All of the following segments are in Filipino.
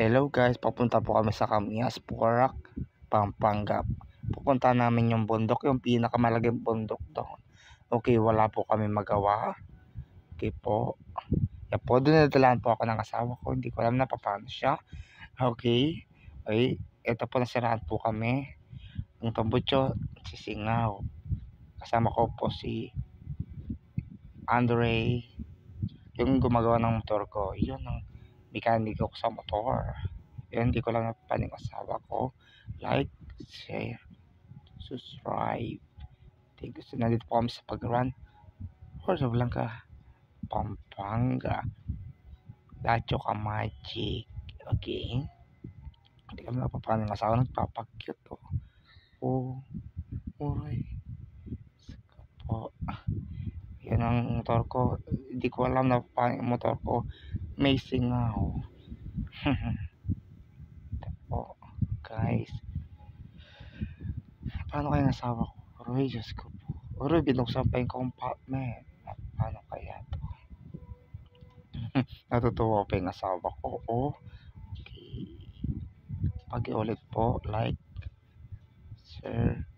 Hello guys, papunta po kami sa Camias, Porac, Pampanga. Pupunta namin yung bundok, yung pinakamalaking bundok doon. Okay, wala po kami magawa. Okay po. Yan po, dinadalaan po ako ng asawa ko. Hindi ko alam na paano siya. Okay. Okay, ito po nasiraan po kami. Ang tambutso, si Singaw. Kasama ko po si Andre, yung gumagawa ng motor ko. Yun ang mekaniko ko sa motor. Yun, hindi ko lang napapanin yung asawa ko. Like, share, subscribe. Thank you. So, nandito po kami sa pag-run. Horsa Blanca, Pampanga. Lacho ka magic. Okay. Hindi kami napapanin yung asawa. Nagpapakyut oh. Oh, uray. Saka po. Yan ang motor ko. Hindi ko alam na paano yung motor ko. May singaw. Ito po, guys. Paano kaya nasawa ko? Uray, Diyos ko po. Uray, binuksan pa yung compartment. Paano kaya to? Natutuwa pa yung asawa ko. Oh, okay. Pag-ulit po, like, share,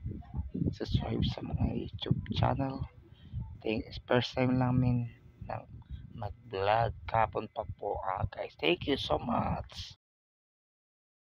subscribe sa mga YouTube channel. First time namin ng mag-vlog. Kapon pa po guys. Thank you so much.